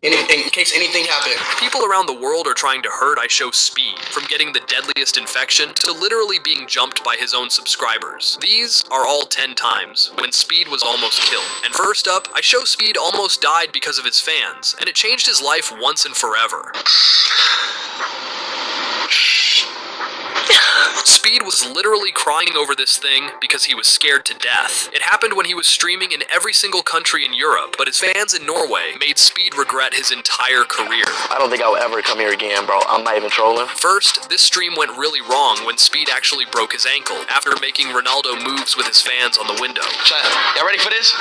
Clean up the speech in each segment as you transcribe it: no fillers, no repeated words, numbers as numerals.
in case anything happened. People around the world are trying to hurt I Show Speed, from getting the deadliest infection to literally being jumped by his own subscribers. These are all 10 times when Speed was almost killed. And first up, I Show Speed almost died because of his fans, and it changed his life once and forever. Speed was literally crying over this thing because he was scared to death. It happened when he was streaming in every single country in Europe, but his fans in Norway made Speed regret his entire career. I don't think I'll ever come here again, bro. I'm not even trolling. First, this stream went really wrong when Speed actually broke his ankle after making Ronaldo moves with his fans on the window. Chat, y'all ready for this?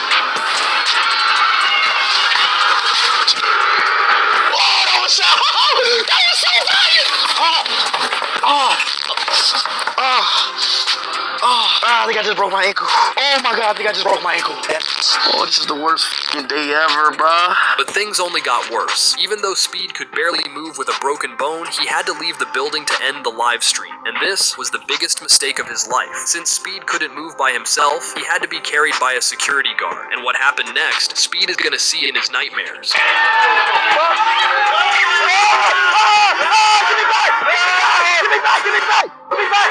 Oh, that was so I think I just broke my ankle. Oh my god, I think I just broke my ankle. Oh, this is the worst fucking day ever, bruh. But things only got worse. Even though Speed could barely move with a broken bone, he had to leave the building to end the live stream. And this was the biggest mistake of his life. Since Speed couldn't move by himself, he had to be carried by a security guard. And what happened next, Speed is gonna see in his nightmares. Give me back! Give me back! Give me back! Give me back! Give me back!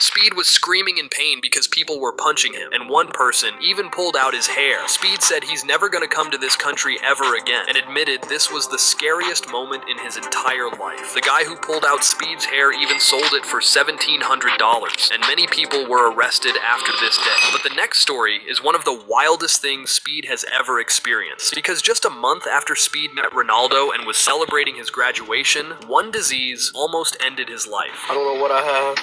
Speed was screaming in pain because people were punching him, and one person even pulled out his hair. Speed said he's never gonna come to this country ever again, and admitted this was the scariest moment in his entire life. The guy who pulled out Speed's hair even sold it for $1,700, and many people were arrested after this day. But the next story is one of the wildest things Speed has ever experienced, because just a month after Speed met Ronaldo and was celebrating his graduation, one disease almost ended his life. I don't know what I have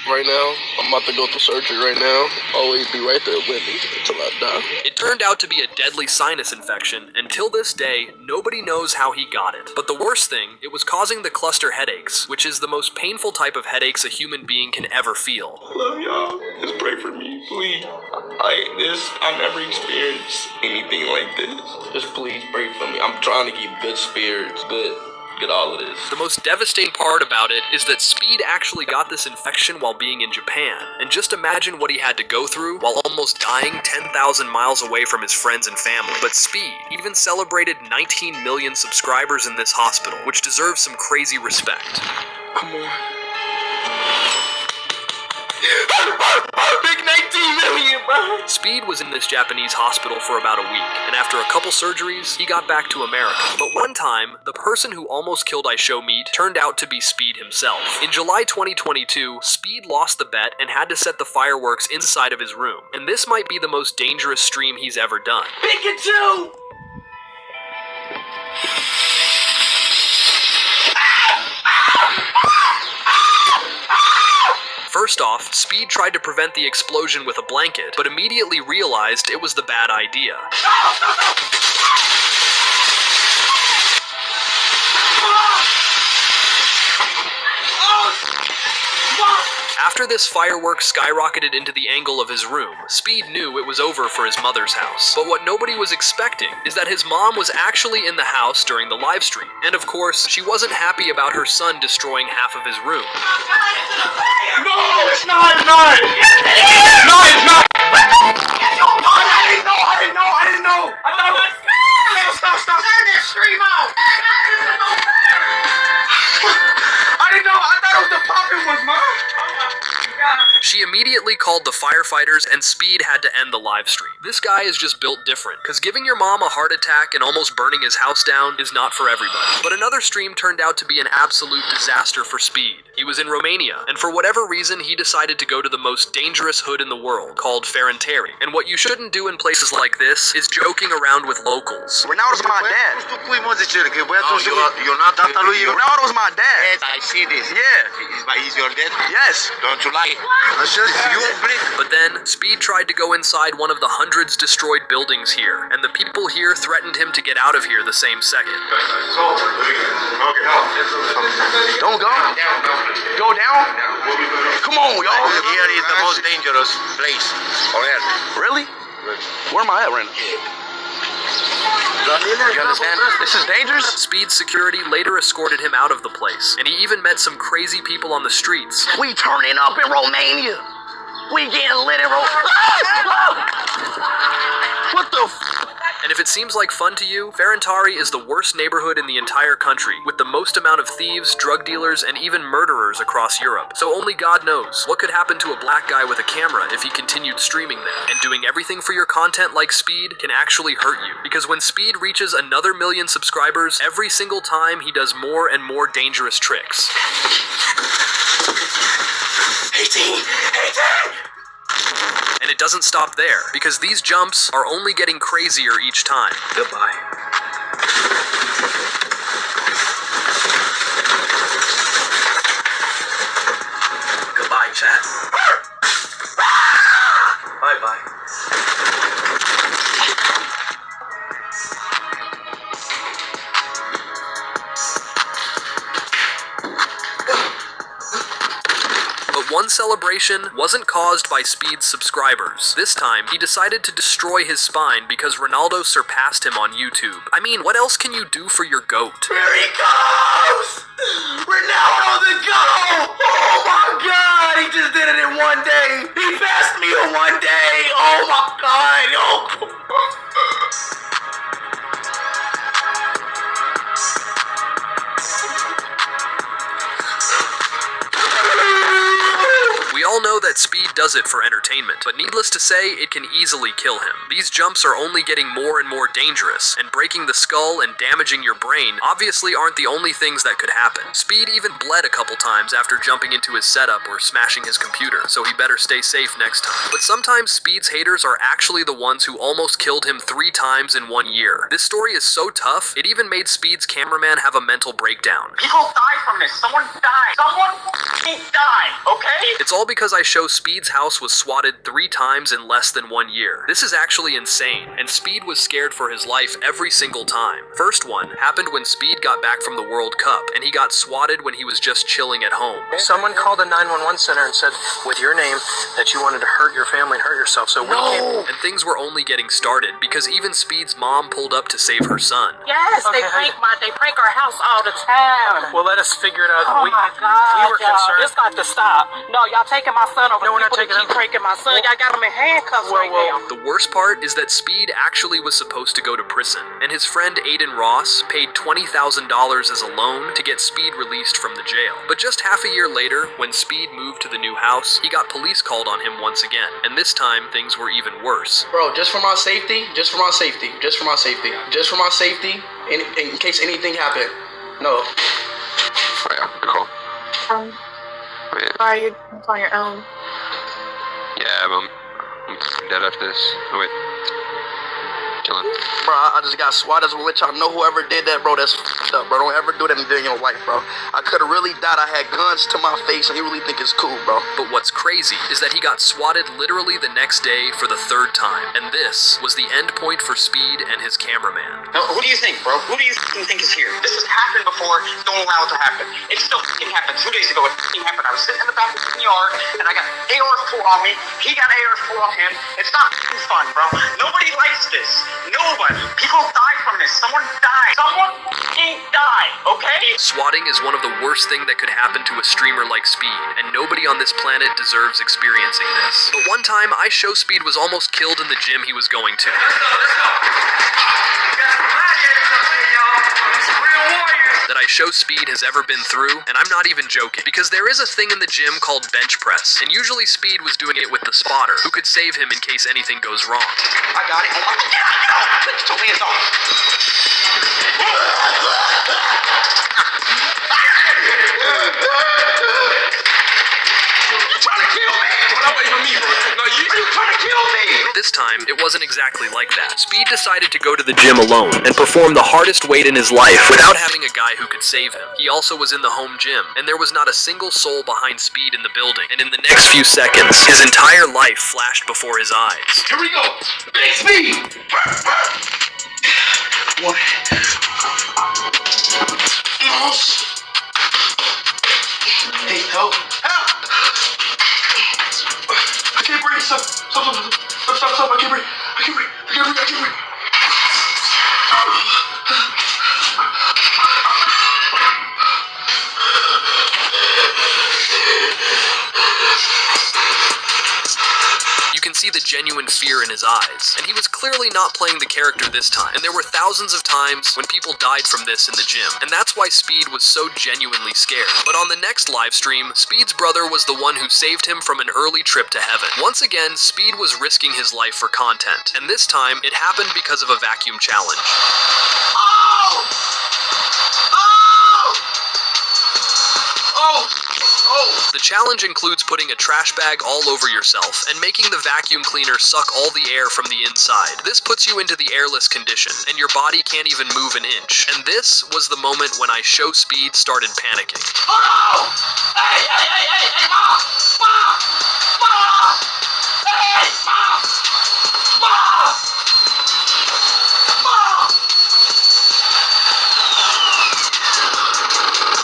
right now. I'm about to go through surgery right now. Always be right there with me until I die. It turned out to be a deadly sinus infection. Until this day, nobody knows how he got it. But the worst thing, it was causing the cluster headaches, which is the most painful type of headaches a human being can ever feel. I love y'all. Just pray for me, please. I never experienced anything like this. Just please pray for me. I'm trying to keep good spirits, get all of this. The most devastating part about it is that Speed actually got this infection while being in Japan. And just imagine what he had to go through while almost dying 10,000 miles away from his friends and family. But Speed even celebrated 19 million subscribers in this hospital, which deserves some crazy respect. Come on. Big 19 million, bro. Speed was in this Japanese hospital for about a week, and after a couple surgeries, he got back to America. But one time, the person who almost killed I Show Meat turned out to be Speed himself. In July 2022, Speed lost the bet and had to set the fireworks inside of his room. And this might be the most dangerous stream he's ever done. Pikachu! First off, Speed tried to prevent the explosion with a blanket, but immediately realized it was the bad idea. After this firework skyrocketed into the angle of his room, Speed knew it was over for his mother's house. But what nobody was expecting is that his mom was actually in the house during the live stream. And of course, she wasn't happy about her son destroying half of his room. No, it's not! No, it's not! I didn't know! I thought it was... Stop! Turn this stream off! I didn't know! I thought it was the popping was mine! She immediately called the firefighters, and Speed had to end the live stream. This guy is just built different, because giving your mom a heart attack and almost burning his house down is not for everybody. But another stream turned out to be an absolute disaster for Speed. He was in Romania, and for whatever reason, he decided to go to the most dangerous hood in the world, called Ferenteri. And what you shouldn't do in places like this is joking around with locals. Ronaldo's my dad. Ronaldo was my dad. Yes, I see this. Yeah. He's your dad? Yes. Don't you like it? But then, Speed tried to go inside one of the hundreds destroyed buildings here, and the people here threatened him to get out of here the same second. Don't go. Go down? Come on, y'all. Here is the most dangerous place on earth. Really? Where am I at right now? You understand? This is dangerous. Speed's security later escorted him out of the place, and he even met some crazy people on the streets. We turning up in Romania. We getting lit in What the And if it seems like fun to you, Ferentari is the worst neighborhood in the entire country, with the most amount of thieves, drug dealers, and even murderers across Europe. So only God knows what could happen to a black guy with a camera if he continued streaming there. And doing everything for your content like Speed can actually hurt you, because when Speed reaches another 1 million subscribers, every single time he does more and more dangerous tricks. 18! And it doesn't stop there, because these jumps are only getting crazier each time. Goodbye. Goodbye, chat. Bye-bye. But one celebration wasn't caused by Speed's subscribers. This time, he decided to destroy his spine because Ronaldo surpassed him on YouTube. I mean, what else can you do for your GOAT? Here he goes! Ronaldo the GOAT! Oh my God! He just did it in one day! He passed me in one day! Oh my God! Oh. We all know that Speed does it for entertainment, but needless to say, it can easily kill him. These jumps are only getting more and more dangerous, and breaking the skull and damaging your brain obviously aren't the only things that could happen. Speed even bled a couple times after jumping into his setup or smashing his computer, so he better stay safe next time. But sometimes Speed's haters are actually the ones who almost killed him 3 times in 1 year. This story is so tough, it even made Speed's cameraman have a mental breakdown. People die from this. Someone died. Someone died, okay? It's all because I show Speed's house was swatted 3 times in less than 1 year. This is actually insane, and Speed was scared for his life every single time. First one happened when Speed got back from the World Cup, and he got swatted when he was just chilling at home. Someone called the 911 center and said, with your name, that you wanted to hurt your family and hurt yourself, so we came. And things were only getting started, because even Speed's mom pulled up to save her son. Yes, Okay, they prank our house all the time. Well, let us figure it out. Oh my God, we were concerned. This got to stop. No, y'all taking my son over. No, we're not People taking keep pranking my son. Y'all got him in handcuffs right now. The worst part is that Speed actually was supposed to go to prison, and his friend Aiden Ross paid $20,000 as a loan to get Speed released from the jail. But just half a year later, when Speed moved to the new house, he got police called on him once again, and this time things were even worse. Bro, just for my safety, just for my safety, just for my safety, just for my safety, in case anything happened. No. Oh yeah, good call. Are you on your own? Yeah, but I'm dead after this. Oh wait. Chilling. Bro, I just got swatted. I just want to let y'all know whoever did that, bro, that's f***ed up, bro. Don't ever do that in your life, bro. I could have really died. I had guns to my face, and you really think it's cool, bro. But what's crazy is that he got swatted literally the next day for the 3rd time, and this was the end point for Speed and his cameraman. No, who do you think, bro? Who do you think is here? This has happened before. Don't allow it to happen. It still fucking happened. 2 days ago, it fucking happened. I was sitting in the back of the yard, and I got ARs pulled on me. He got ARs pulled on him. It's not fucking fun, bro. Nobody likes this. Nobody. People die from this. Someone died. Someone fucking died, okay? Swatting is one of the worst things that could happen to a streamer like Speed, and nobody on this planet deserves experiencing this. But one time, I show Speed was almost killed in the gym he was going to. That I show Speed has ever been through, and I'm not even joking, because there is a thing in the gym called bench press, and usually Speed was doing it with the spotter, who could save him in case anything goes wrong. I got it. Oh my God, get out! Get your hands off. You're trying to kill me! Hold up, wait for me, bro. No, you're trying to kill me! But this time, it wasn't exactly like that. Speed decided to go to the gym alone and perform the hardest weight in his life without having a guy who could save him. He also was in the home gym, and there was not a single soul behind Speed in the building. And in the next few seconds, his entire life flashed before his eyes. Here we go! Big speed! What? Hey, help! Help! I can't breathe! Stop! I can't breathe! I can't breathe! You can see the genuine fear in his eyes, and he was clearly not playing the character this time. And there were thousands of times when people died from this in the gym, and that's why Speed was so genuinely scared. But on the next live stream, Speed's brother was the one who saved him from an early trip to heaven. Once again, Speed was risking his life for content, and this time it happened because of a vacuum challenge. Oh! Oh! Oh! Oh! The challenge includes putting a trash bag all over yourself and making the vacuum cleaner suck all the air from the inside. This puts you into the airless condition, and your body can't even move an inch. And this was the moment when I Show Speed started panicking. Oh no! Hey, hey, hey, hey, hey, Mom! Mom! Mom! Hey, Mom! Mom! Mom!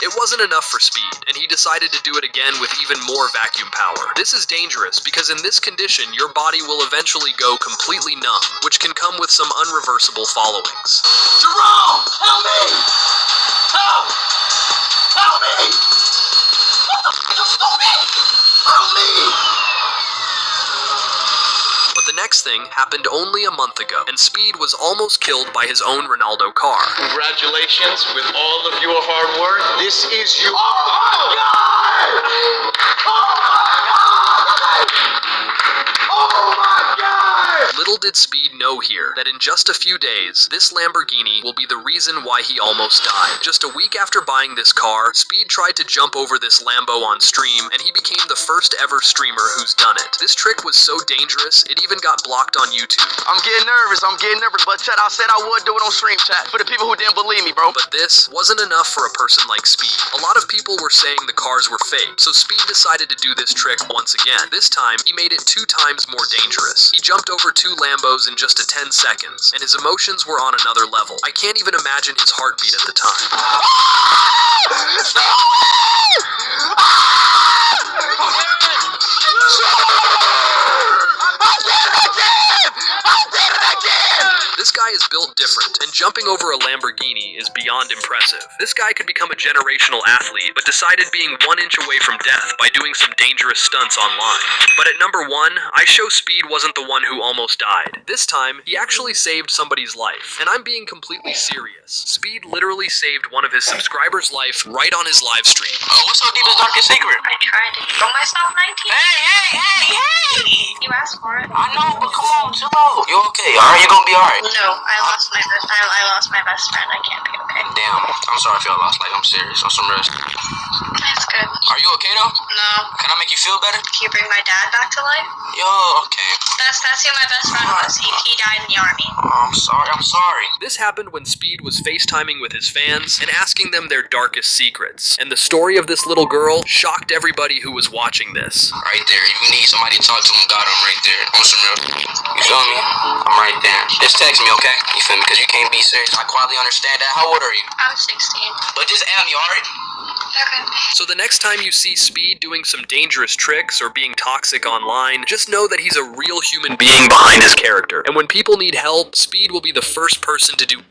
It wasn't enough for Speed, and he decided to do it again with even more vacuum power. This is dangerous because in this condition, your body will eventually go completely numb, which can come with some unreversible followings. Jerome! Help me! Help! Help me! What the f*** is help me? Help me! But the next thing happened only a month ago, and Speed was almost killed by his own Ronaldo car. Congratulations with all of your hard work. This is you. Oh my God! Oh my God! Oh my God! Little did Speed know here that in just a few days, this Lamborghini will be the reason why he almost died. Just a week after buying this car, Speed tried to jump over this Lambo on stream, and he became the first ever streamer who's done it. This trick was so dangerous, it even got blocked on YouTube. I'm getting nervous, but chat, I said I would do it on stream chat for the people who didn't believe me, bro. But this wasn't enough for a person like Speed. A lot of people were saying the cars were fake, so Speed decided to do this trick once again. This time, he made it 2 times more dangerous. He jumped over 2 Lambos in just 10 seconds, and his emotions were on another level. I can't even imagine his heartbeat at the time. This guy is built different, and jumping over a Lamborghini is beyond impressive. This guy could become a generational athlete, but decided being 1 inch away from death by doing some dangerous stunts online. But at number 1, I Show Speed wasn't the one who almost died. This time, he actually saved somebody's life, and I'm being completely serious. Speed literally saved one of his subscribers' life right on his live stream. Oh, what's so deepest, darkest secret? I tried to kill myself 19. Hey! You asked for it. I know, but come on, chill out. You okay? Alright, you gonna be alright. No, I lost my best. I lost my best friend. I can't be okay. Damn, I'm sorry if y'all lost. Like, I'm serious. On some rest. It's good. Are you okay though? No. Can I make you feel better? Can you bring my dad back to life? Yo, okay. That's who my best friend was. He died in the army. I'm sorry. This happened when Speed was FaceTiming with his fans and asking them their darkest secrets. And the story of this little girl shocked everybody who was watching this. Right there. If you need somebody to talk to, got him right there. On some real. You feel me? I'm right there. Just text me, okay? You feel me? Because you can't be serious. I quietly understand that. How old are you? I'm 16. But just add me, alright? Okay. So the next time you see Speed doing some dangerous tricks or being toxic online, just know that he's a real human being behind his character. And when people need help, Speed will be the first person to do